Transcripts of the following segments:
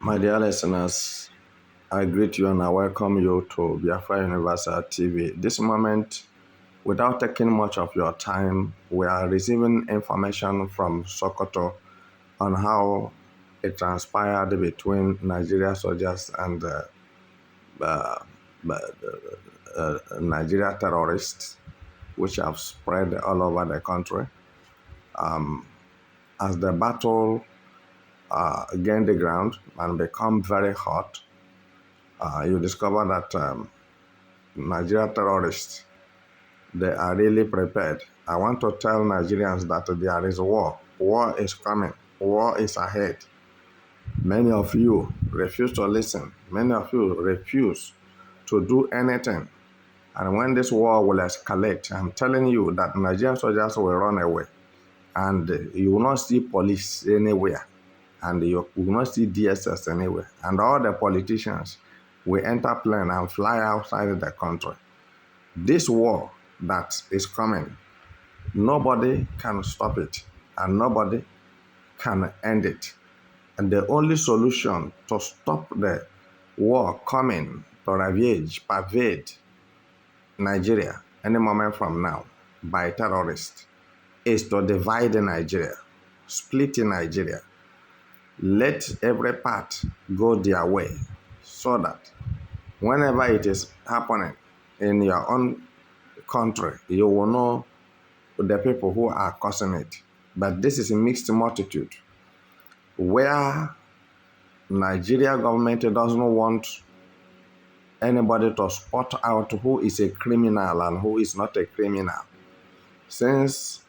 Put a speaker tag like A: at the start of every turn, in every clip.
A: My dear listeners, I greet you and I welcome you to Biafra Universal TV. This moment, without taking much of your time, we are receiving information from Sokoto on how it transpired between Nigeria soldiers and uh, Nigeria terrorists, which have spread all over the country. As the battle gained the ground and become very hot, you discover that Nigeria terrorists, they are really prepared. I want to tell Nigerians that there is war. War is coming. War is ahead. Many of you refuse to listen. Many of you refuse to do anything. And when this war will escalate, I'm telling you that Nigerian soldiers will run away. And you will not see police anywhere. And you will not see DSS anywhere. And all the politicians will enter plane and fly outside the country. This war that is coming, nobody can stop it and nobody can end it. And the only solution to stop the war coming to pervade Nigeria any moment from now by terrorists is to divide Nigeria, split Nigeria. Let every part go their way so that whenever it is happening in your own country, you will know the people who are causing it. But this is a mixed multitude where Nigeria government doesn't want anybody to spot out who is a criminal and who is not a criminal. Since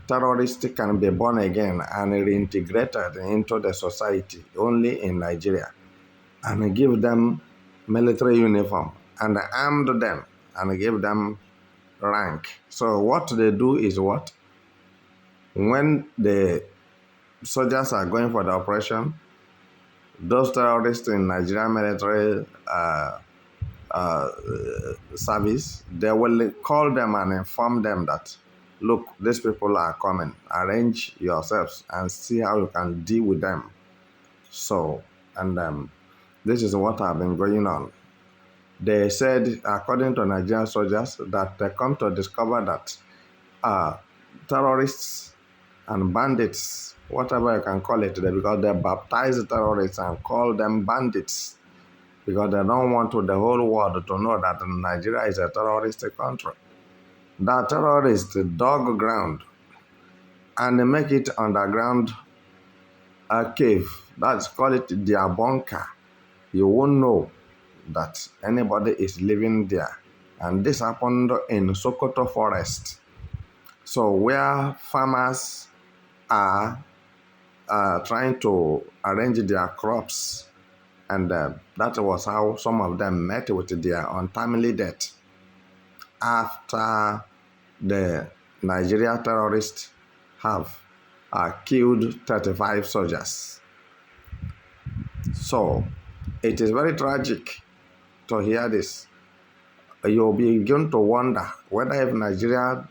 A: terrorists can be born again and reintegrated into the society only in Nigeria, and give them military uniform and armed them and give them rank. So what they do is what? When the soldiers are going for the operation, those terrorists in Nigerian military service, they will call them and inform them that, look, these people are coming. Arrange yourselves and see how you can deal with them. So, and this is what have been going on. They said, according to Nigerian soldiers, that they come to discover that terrorists and bandits, whatever you can call it, because they baptize terrorists and call them bandits, because they don't want the whole world to know that Nigeria is a terrorist country. That terrorists dug ground and they make it underground a cave. That's call it their bunker. You won't know that anybody is living there. And this happened in Sokoto forest. So where farmers are trying to arrange their crops, and that was how some of them met with their untimely death after the Nigeria terrorists have killed 35 soldiers. So it is very tragic to hear this. You'll begin to wonder whether if Nigeria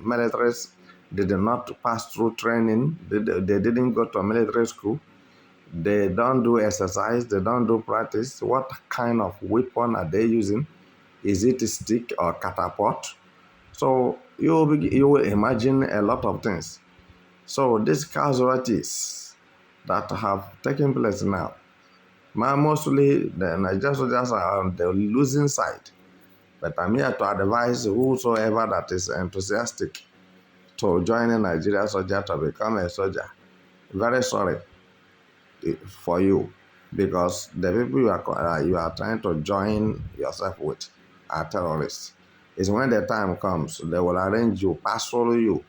A: militaries did not pass through training, they didn't go to military school, they don't do exercise, they don't do practice. What kind of weapon are they using? Is it a stick or catapult? So you will imagine a lot of things. So these casualties that have taken place now, mostly the Nigerian soldiers are on the losing side. But I'm here to advise whosoever that is enthusiastic to join a Nigerian soldier to become a soldier. Very sorry for you, because the people you are trying to join yourself with are terrorists. It's when the time comes, they will arrange you, parcel you,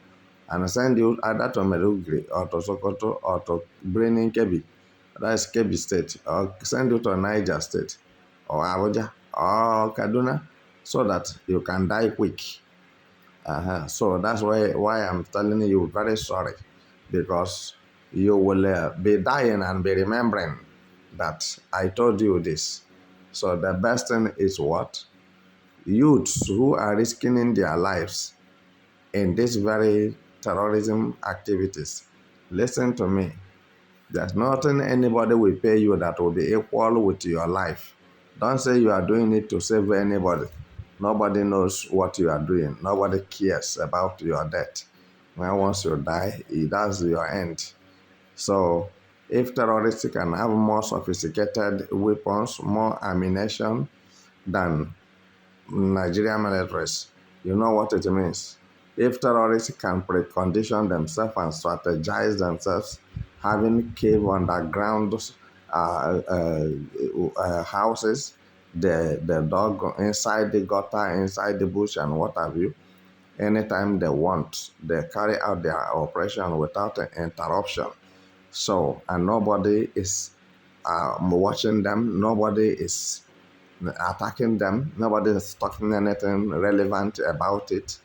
A: and send you either to Medugri or to Sokoto or to Brenin Kebbi, that is Kebbi State, or send you to Niger State or Abuja or Kaduna, so that you can die quick. So that's why I'm telling you, very sorry, because you will be dying and be remembering that I told you this. So the best thing is what? Youths who are risking their lives in this very terrorism activities. Listen to me. There's nothing anybody will pay you that will be equal with your life. Don't say you are doing it to save anybody. Nobody knows what you are doing. Nobody cares about your death. When once you die, that's your end. So if terrorists can have more sophisticated weapons, more ammunition than Nigerian militaries, you know what it means. If terrorists can precondition themselves and strategize themselves, having cave underground houses, the dog inside the gutter, inside the bush, and what have you, anytime they want, they carry out their operation without interruption. So, and nobody is watching them, nobody is attacking them, nobody is talking anything relevant about it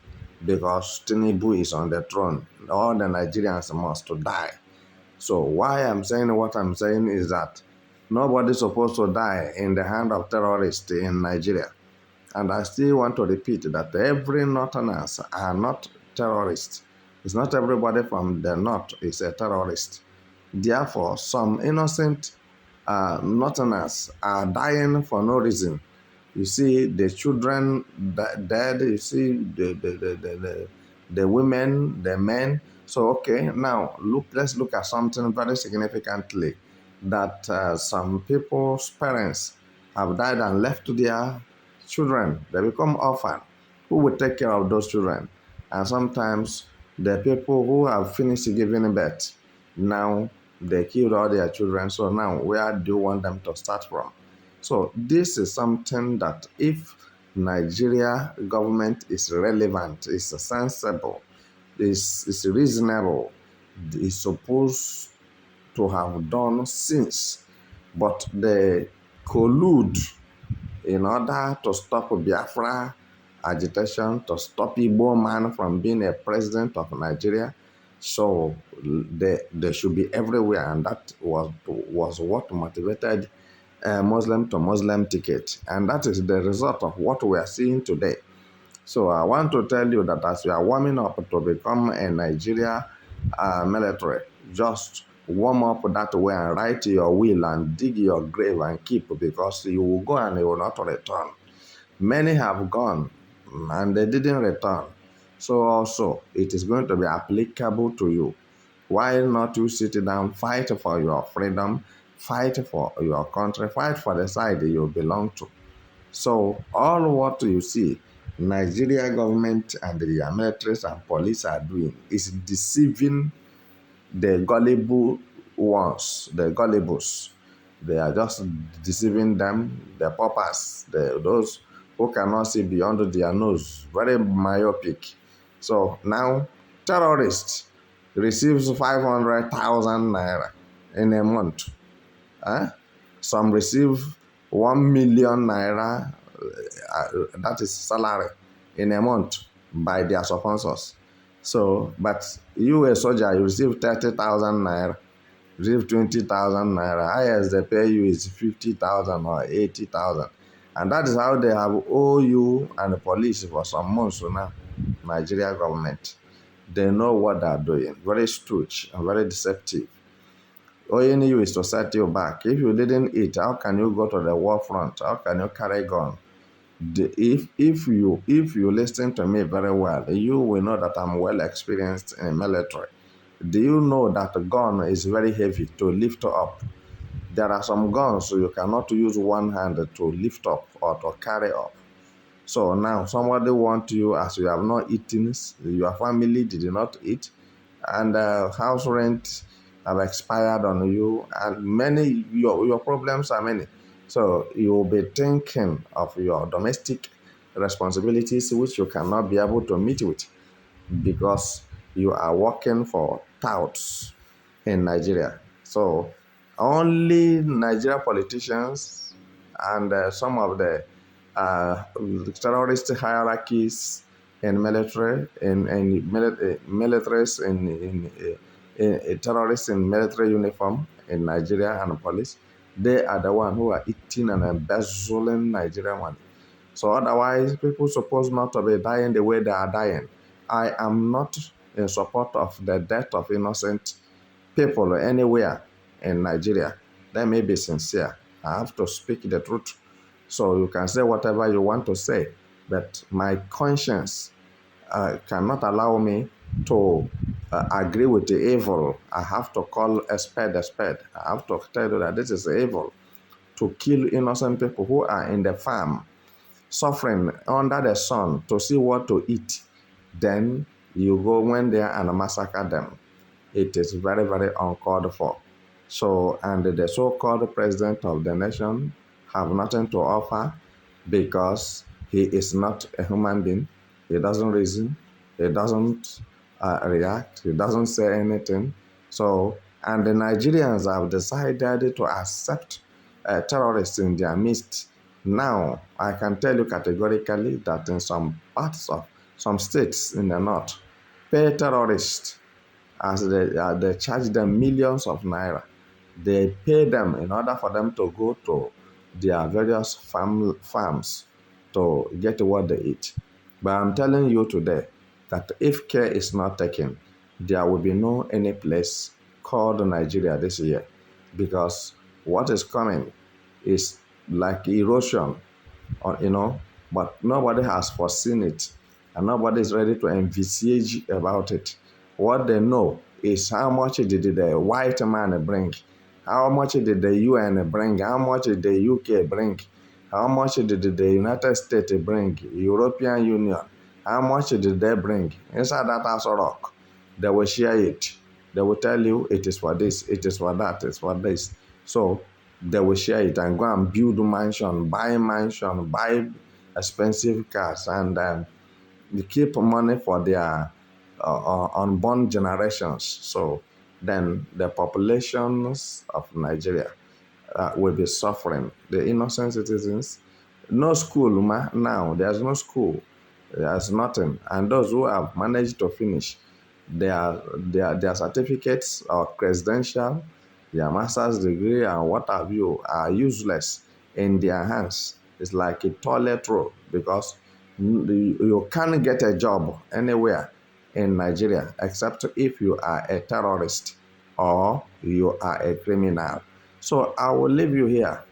A: because Tinubu is on the throne. All the Nigerians must die. So, why I'm saying what I'm saying is that nobody's supposed to die in the hand of terrorists in Nigeria. And I still want to repeat that every Northerners are not terrorists. It's not everybody from the North is a terrorist. Therefore, some innocent Northerners are dying for no reason. You see the children dead, you see the women, the men. So, okay, now let's look at something very significantly that some people's parents have died and left their children. They become orphan. Who will take care of those children? And sometimes the people who have finished giving birth, now they killed all their children. So now where do you want them to start from? So this is something that if Nigeria government is relevant, is sensible, is reasonable, is supposed to have done since, but they collude in order to stop Biafra agitation, to stop Igbo man from being a president of Nigeria. So they should be everywhere, and that was what motivated Muslim to Muslim ticket. And that is the result of what we are seeing today. So I want to tell you that as you are warming up to become a Nigeria military, just warm up that way and write your will and dig your grave and keep, because you will go and you will not return. Many have gone and they didn't return. So also it is going to be applicable to you. Why not you sit down, fight for your freedom, fight for your country, fight for the side you belong to? So all what you see Nigeria government and the militaries and police are doing is deceiving the gullible ones, the gullibles. They are just deceiving them, the paupers, those who cannot see beyond their nose, very myopic. So now terrorists receives 500,000 naira in a month. Some receive 1 million naira, that is salary, in a month by their sponsors. So, but you a soldier, you receive 30,000 naira, receive 20,000 naira. Highest they pay you is 50,000 or 80,000. And that is how they have owe you and the police for some months now. Nigeria government. They know what they are doing. Very stooge and very deceptive. All you need is to set you back. If you didn't eat, how can you go to the war front? How can you carry gun? If you listen to me very well, you will know that I'm well experienced in military. Do you know that a gun is very heavy to lift up? There are some guns you cannot use one hand to lift up or to carry up. So now somebody wants you, as you have not eaten, your family did not eat, and house rent have expired on you, and many your problems are many. So you will be thinking of your domestic responsibilities, which you cannot be able to meet with because you are working for touts in Nigeria. So only Nigeria politicians and some of the terrorist hierarchies in military, militaries, in terrorists in military uniform in Nigeria and police, they are the ones who are eating and embezzling Nigerian money. So otherwise, people supposed not to be dying the way they are dying. I am not in support of the death of innocent people anywhere. in Nigeria. Let me be sincere. I have to speak the truth. So you can say whatever you want to say, but my conscience cannot allow me to agree with the evil. I have to call a spade a spade. I have to tell you that this is evil to kill innocent people who are in the farm, suffering under the sun to see what to eat. Then you go when there and massacre them. It is very, very uncalled for. So, and the so-called president of the nation have nothing to offer because he is not a human being. He doesn't reason. He doesn't react. He doesn't say anything. So, and the Nigerians have decided to accept terrorists in their midst. Now, I can tell you categorically that in some parts of some states in the north, pay terrorists as they charge them millions of naira. They pay them in order for them to go to their various farms to get what they eat. But I'm telling you today that if care is not taken, there will be no any place called Nigeria this year, because what is coming is like erosion, but nobody has foreseen it and nobody is ready to envisage about it. What they know is how much did the white man bring, how much did the UN bring, how much did the UK bring, how much did the United States bring, European Union, how much did they bring inside that house rock. They will share it. They will tell you it is for this, it is for that, it's for this. So they will share it and go and build mansion, buy expensive cars, and they keep money for their unborn generations. So then the populations of Nigeria will be suffering. The innocent citizens, no school now. There's no school. There's nothing. And those who have managed to finish their certificates or credential, their master's degree and what have you are useless in their hands. It's like a toilet roll because you can't get a job anywhere in Nigeria except if you are a terrorist or you are a criminal. So I will leave you here